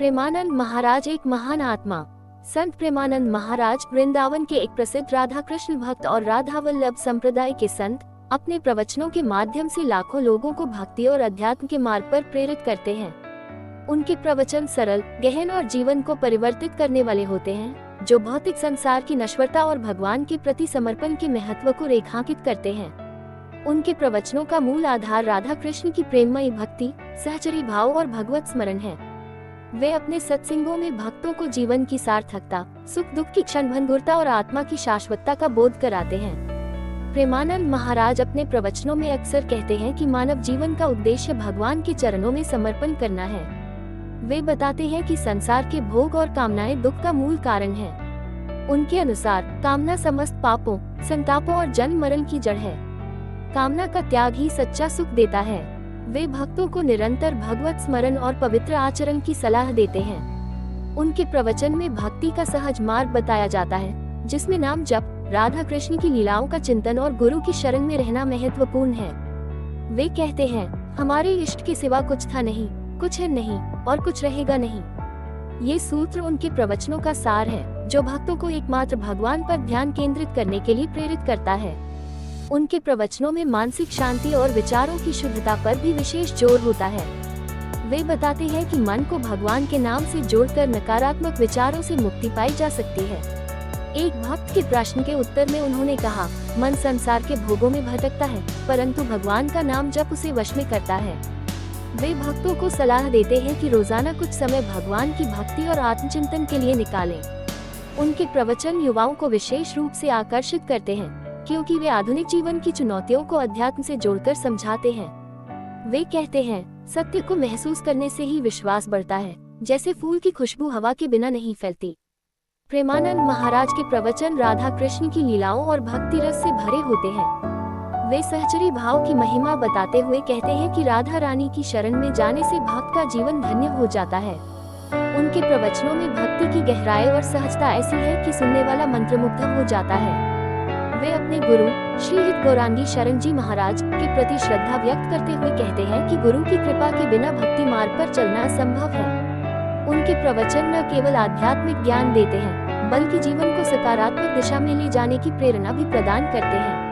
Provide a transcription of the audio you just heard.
प्रेमानंद महाराज एक महान आत्मा। संत प्रेमानंद महाराज वृंदावन के एक प्रसिद्ध राधा कृष्ण भक्त और राधा वल्लभ संप्रदाय के संत अपने प्रवचनों के माध्यम से लाखों लोगों को भक्ति और अध्यात्म के मार्ग पर प्रेरित करते हैं। उनके प्रवचन सरल, गहन और जीवन को परिवर्तित करने वाले होते हैं, जो भौतिक संसार की नश्वरता और भगवान के प्रति समर्पण के महत्व को रेखांकित करते हैं। उनके प्रवचनों का मूल आधार राधा कृष्ण की प्रेममयी भक्ति, सहचरी भाव और भगवत स्मरण है। वे अपने सत्संगों में भक्तों को जीवन की सार्थकता, सुख दुख की क्षणभंगुरता और आत्मा की शाश्वतता का बोध कराते हैं। प्रेमानंद महाराज अपने प्रवचनों में अक्सर कहते हैं कि मानव जीवन का उद्देश्य भगवान के चरणों में समर्पण करना है। वे बताते हैं कि संसार के भोग और कामनाएं दुख का मूल कारण है। उनके अनुसार कामना समस्त पापों, संतापों और जन्म मरण की जड़ है। कामना का त्याग ही सच्चा सुख देता है। वे भक्तों को निरंतर भगवत स्मरण और पवित्र आचरण की सलाह देते हैं। उनके प्रवचन में भक्ति का सहज मार्ग बताया जाता है, जिसमें नाम जप, राधा कृष्ण की लीलाओं का चिंतन और गुरु की शरण में रहना महत्वपूर्ण है। वे कहते हैं, हमारे इष्ट के सिवा कुछ था नहीं, कुछ है नहीं और कुछ रहेगा नहीं। ये सूत्र उनके प्रवचनों का सार है, जो भक्तों को एकमात्र भगवान पर ध्यान केंद्रित करने के लिए प्रेरित करता है। उनके प्रवचनों में मानसिक शांति और विचारों की शुद्धता पर भी विशेष जोर होता है। वे बताते हैं कि मन को भगवान के नाम से जोड़कर नकारात्मक विचारों से मुक्ति पाई जा सकती है। एक भक्त के प्रश्न के उत्तर में उन्होंने कहा, मन संसार के भोगों में भटकता है, परंतु भगवान का नाम जप उसे वश में करता है। वे भक्तों को सलाह देते हैं कि रोजाना कुछ समय भगवान की भक्ति और आत्मचिंतन के लिए निकालें। उनके प्रवचन युवाओं को विशेष रूप से आकर्षित करते हैं, क्योंकि वे आधुनिक जीवन की चुनौतियों को अध्यात्म से जोड़कर समझाते हैं। वे कहते हैं, सत्य को महसूस करने से ही विश्वास बढ़ता है, जैसे फूल की खुशबू हवा के बिना नहीं फैलती। प्रेमानंद महाराज के प्रवचन राधा कृष्ण की लीलाओं और भक्ति रस से भरे होते हैं। वे सहचरी भाव की महिमा बताते हुए कहते हैं कि राधा रानी की शरण में जाने से भक्त का जीवन धन्य हो जाता है। उनके प्रवचनों में भक्ति की गहराई और सहजता ऐसी है कि सुनने वाला मंत्रमुग्ध हो जाता है। वे अपने गुरु श्री हित गौरांगी शरण जी महाराज के प्रति श्रद्धा व्यक्त करते हुए कहते हैं कि गुरु की कृपा के बिना भक्ति मार्ग पर चलना असंभव है। उनके प्रवचन न केवल आध्यात्मिक ज्ञान देते हैं, बल्कि जीवन को सकारात्मक दिशा में ले जाने की प्रेरणा भी प्रदान करते हैं।